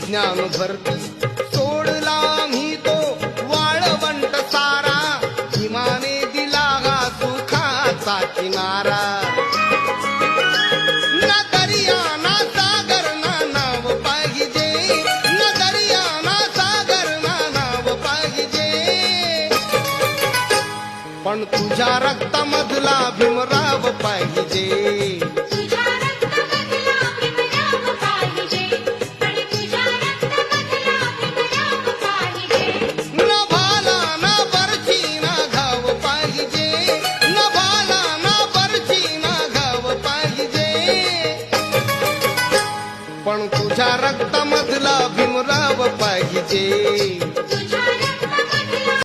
ज्ञान भरती सोडला मी तो वाळवंट सारा भीमाने दिला हा सुखाचा किनारा ना दर्या ना सागर ना नाव पाहिजे ना दर्या ना सागर ना नाव पाहिजे पण तुझ्या रक्तामधला भीमराव पाहिजे पण तुझ्या रक्तामधला भीमराव पाहिजे